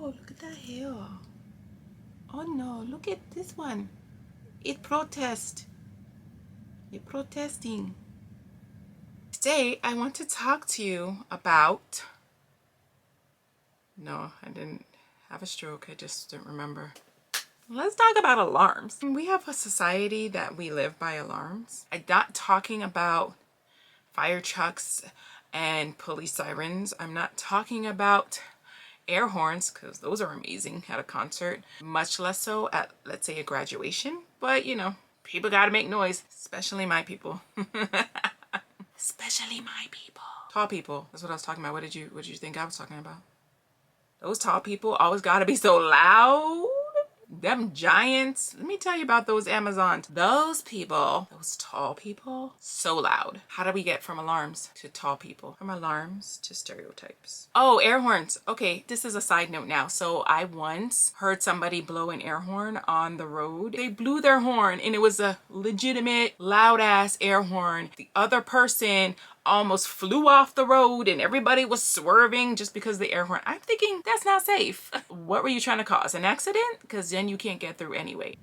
Oh, look at that hair. Oh no, look at this one. It protest. It protesting. Today, I want to talk to you about... No, I didn't have a stroke. I just didn't remember. Let's talk about alarms. We have a society that we live by alarms. I'm not talking about fire trucks and police sirens. I'm not talking about air horns, because those are amazing at a concert. Much less so at, let's say, a graduation. But, you know, people gotta make noise, especially my people. Especially my people. Tall people. That's what I was talking about. What did you think I was talking about? Those tall people always gotta be so loud. Them giants. Let me tell you about those Amazons. Those people, those tall people, so loud. How do we get from alarms to tall people? From alarms to stereotypes. Oh, air horns. Okay, this is a side note now. So I once heard somebody blow an air horn on the road. They blew their horn and it was a legitimate loud ass air horn. The other person almost flew off the road and everybody was swerving just because of the air horn. I'm thinking that's not safe. What were you trying to cause? An accident? Because then you can't get through anyway.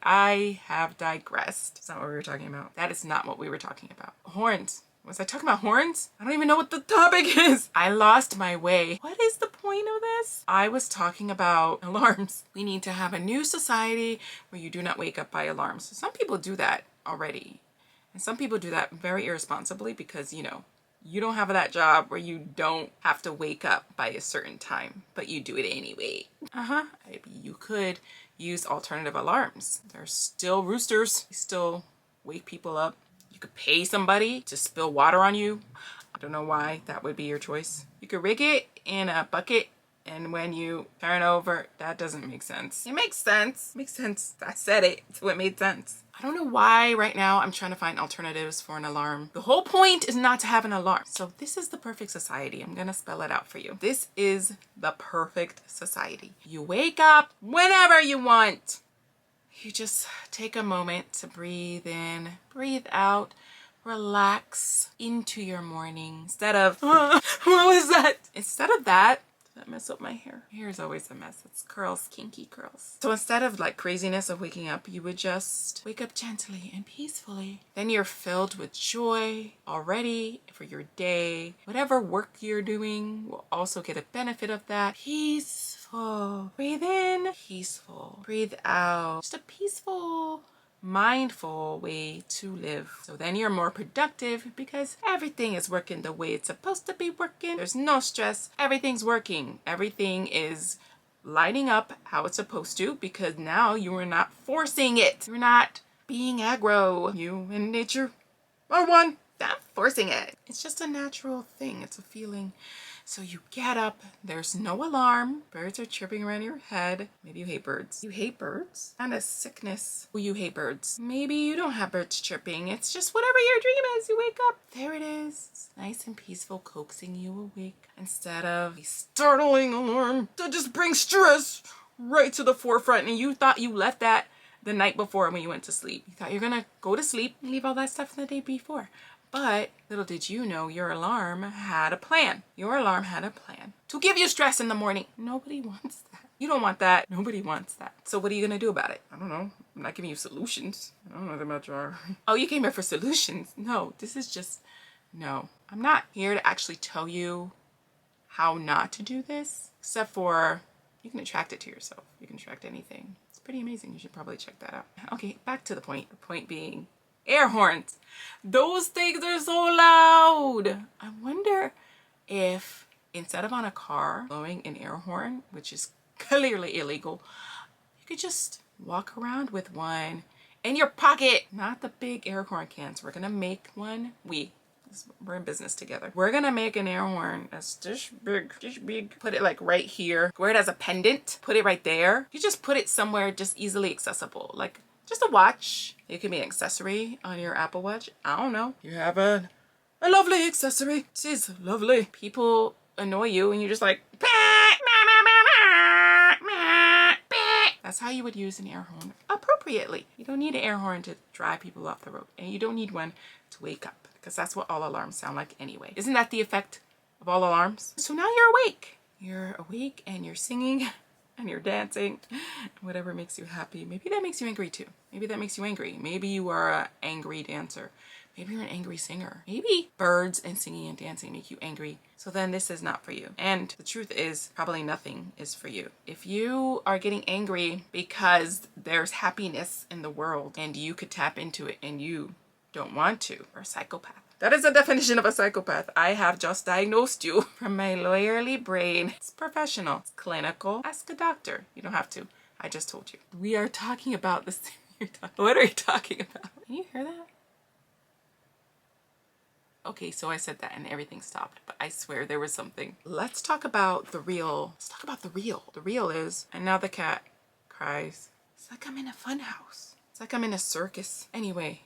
I have digressed. That's not what we were talking about. That is not what we were talking about. Horns. Was I talking about horns? I don't even know what the topic is. I lost my way. What is the point of this? I was talking about alarms. We need to have a new society where you do not wake up by alarms. Some people do that already. And some people do that very irresponsibly because, you know, you don't have that job where you don't have to wake up by a certain time, but you do it anyway. You could use alternative alarms. There's still roosters. You still wake people up. You could pay somebody to spill water on you. I don't know why that would be your choice. You could rig it in a bucket, and when you turn over, that doesn't make sense. It makes sense. It makes sense. I said it, so it made sense. I don't know why right now I'm trying to find alternatives for an alarm. The whole point is not to have an alarm. So this is the perfect society. I'm gonna spell it out for you. This is the perfect society. You wake up whenever you want. You just take a moment to breathe in, breathe out, relax into your morning. Instead of, what was that? Instead of that, that mess up my hair. My hair is always a mess. It's curls, kinky curls. So instead of like craziness of waking up, you would just wake up gently and peacefully. Then you're filled with joy already for your day. Whatever work you're doing will also get a benefit of that. Peaceful. Breathe in, peaceful. Breathe out. Just a peaceful, mindful way to live. So then you're more productive because everything is working the way it's supposed to be working. There's no stress. Everything's working. Everything is lining up how it's supposed to because now you are not forcing it. You're not being aggro. You and nature are one. Not forcing it. It's just a natural thing. It's a feeling. So you get up, there's no alarm, birds are chirping around your head. Maybe you hate birds. You hate birds? Kind of sickness. Oh, you hate birds. Maybe you don't have birds chirping. It's just whatever your dream is. You wake up, there it is. It's nice and peaceful, coaxing you awake instead of a startling alarm that just brings stress right to the forefront. And you thought you left that the night before when you went to sleep. You thought you're gonna go to sleep and leave all that stuff the day before. But little did you know your alarm had a plan. Your alarm had a plan to give you stress in the morning. Nobody wants that. You don't want that. Nobody wants that. So what are you going to do about it? I don't know. I'm not giving you solutions. I don't know that much are. Oh, you came here for solutions. No, this is just, no. I'm not here to actually tell you how not to do this, except for you can attract it to yourself. You can attract anything. It's pretty amazing. You should probably check that out. Okay, back to the point. The point being, air horns. Those things are so loud. I wonder if instead of on a car blowing an air horn, which is clearly illegal, you could just walk around with one in your pocket. Not the big air horn cans. We're gonna make one. We're in business together. We're gonna make an air horn that's this big. Put it like right here. Wear it as a pendant. Put it right there. You just put it somewhere just easily accessible. Like just a watch. It can be an accessory on your Apple Watch. I don't know. You have a lovely accessory. It is lovely. People annoy you and you're just like, that's how you would use an air horn appropriately. You don't need an air horn to drive people off the road. And you don't need one to wake up because that's what all alarms sound like anyway. Isn't that the effect of all alarms? So now you're awake. You're awake and you're singing and you're dancing, whatever makes you happy. Maybe that makes you angry too. Maybe that makes you angry. Maybe you are an angry dancer. Maybe you're an angry singer. Maybe birds and singing and dancing make you angry. So then this is not for you. And the truth is probably nothing is for you. If you are getting angry because there's happiness in the world and you could tap into it and you don't want to, you're a psychopath. That is the definition of a psychopath. I have just diagnosed you from my lawyerly brain. It's professional. It's clinical. Ask a doctor. You don't have to. I just told you. We are talking about this. What are you talking about? Can you hear that? Okay, so I said that and everything stopped, but I swear there was something. Let's talk about the real. Let's talk about the real. The real is, and now the cat cries. It's like I'm in a fun house. It's like I'm in a circus. Anyway,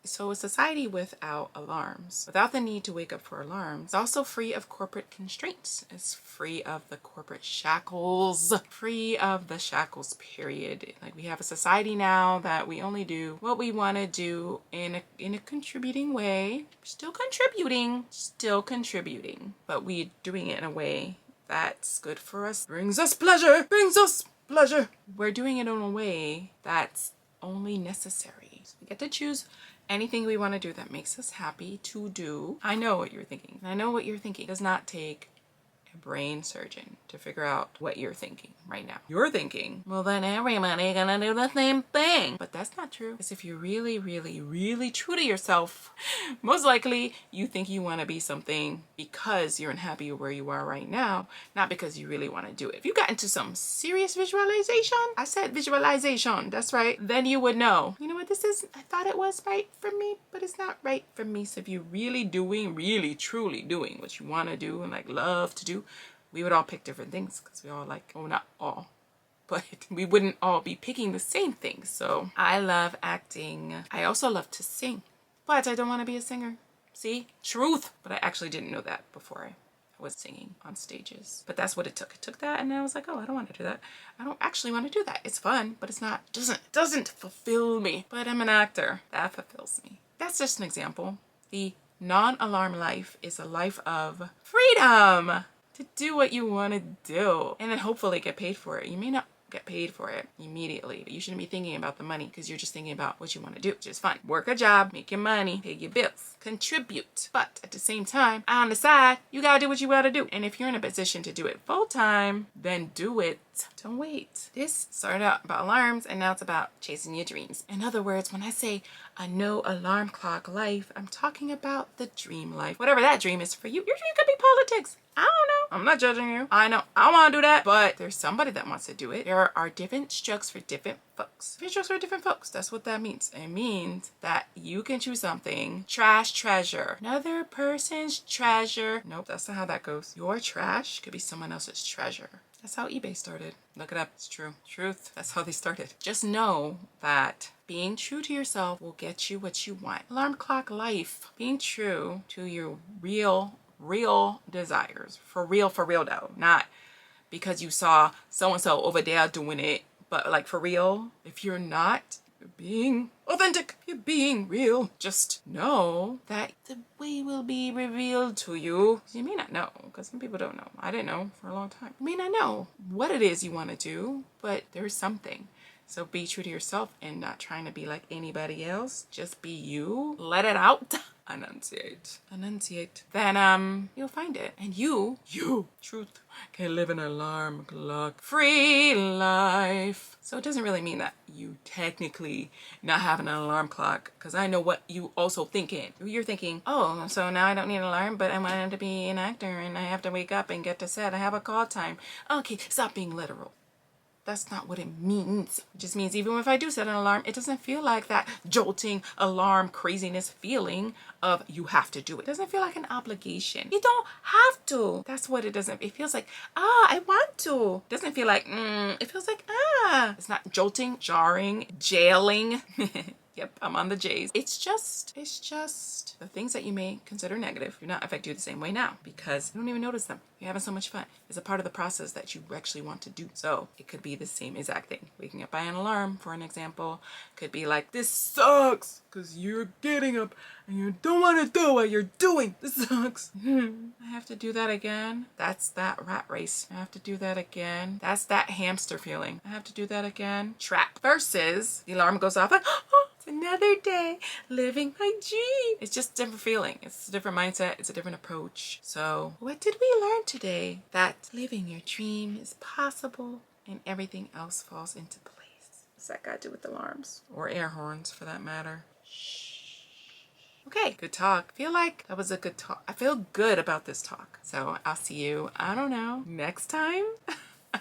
so a society without alarms, without the need to wake up for alarms, it's also free of corporate constraints. It's free of the corporate shackles, free of the shackles, period. Like we have a society now that we only do what we want to do in a contributing way. Still contributing, but we're doing it in a way that's good for us, brings us pleasure. We're doing it in a way that's only necessary. So we get to choose anything we want to do that makes us happy to do. I know what you're thinking. I know what you're thinking. It does not take a brain surgeon to figure out what you're thinking right now. You're thinking, well, then everybody gonna do the same thing. But that's not true. Because if you're really, really, really true to yourself, most likely you think you want to be something because you're unhappy where you are right now, not because you really want to do it. If you got into some serious visualization, I said visualization, that's right, then you would know, you know what, this is, I thought it was right for me, but it's not right for me. So if you're really doing, really, truly doing what you want to do and like love to do, we would all pick different things because we all like, oh, not all, but we wouldn't all be picking the same things. So I love acting. I also love to sing, but I don't want to be a singer. See, truth. But I actually didn't know that before I was singing on stages. But that's what it took. It took that, and I was like, oh, I don't want to do that. I don't actually want to do that. It's fun, but it's not, doesn't fulfill me. But I'm an actor. That fulfills me. That's just an example. The non-alarm life is a life of freedom to do what you want to do and then hopefully get paid for it. You may not get paid for it immediately, but you shouldn't be thinking about the money because you're just thinking about what you want to do, which is fun. Work a job, make your money, pay your bills, contribute. But at the same time, on the side, you gotta do what you gotta do. And if you're in a position to do it full time, then do it. Don't wait. This started out about alarms and now it's about chasing your dreams. In other words, when I say a no alarm clock life, I'm talking about the dream life. Whatever that dream is for you. Your dream could be politics. I don't know. I'm not judging you. I know I want to do that, but there's somebody that wants to do it. There are different strokes for different folks. Different strokes for different folks. That's what that means. It means that you can choose something. Trash, treasure. Another person's treasure. Nope, that's not how that goes. Your trash could be someone else's treasure. That's how eBay started. Look it up. It's true. Truth. That's how they started. Just know that being true to yourself will get you what you want. Alarm clock life. Being true to your real desires. For real though. Not because you saw so-and-so over there doing it, but like for real. If you're not, you're being authentic, you're being real, just know that the way will be revealed to you. You may not know, because some people don't know. I didn't know for a long time. You may not know what it is you want to do, but there's something. So be true to yourself and not trying to be like anybody else. Just be you. Let it out. Enunciate. Then you'll find it. And you, truth, can live an alarm clock free life. So it doesn't really mean that you technically not have an alarm clock, because I know what you also thinking. You're thinking, oh, so now I don't need an alarm, but I want to be an actor and I have to wake up and get to set. I have a call time. Okay, stop being literal. That's not what it means. It just means even if I do set an alarm, it doesn't feel like that jolting alarm craziness feeling of you have to do it. It doesn't feel like an obligation. You don't have to. That's what it doesn't. It feels like, I want to. It doesn't feel like, it feels like, It's not jolting, jarring, jailing. Yep, I'm on the J's. It's just the things that you may consider negative do not affect you the same way now because you don't even notice them. You're having so much fun. It's a part of the process that you actually want to do. So it could be the same exact thing. Waking up by an alarm, for an example, could be like, this sucks because you're getting up and you don't want to do what you're doing. This sucks. I have to do that again. That's that rat race. I have to do that again. That's that hamster feeling. I have to do that again. Trap. Versus the alarm goes off like, oh, it's another day living my dream. It's just a different feeling. It's a different mindset. It's a different approach. So what did we learn today? That living your dream is possible and everything else falls into place. What's that got to do with alarms? Or air horns for that matter. Okay, good talk. I feel like that was a good talk. I feel good about this talk. So I'll see you, I don't know, next time?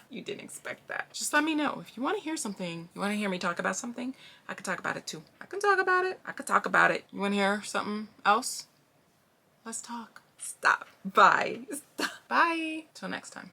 You didn't expect that. Just let me know. If you want to hear something, you want to hear me talk about something, I can talk about it too. I can talk about it. I could talk about it. You want to hear something else? Let's talk. Stop. Bye. Stop. Bye. Till next time.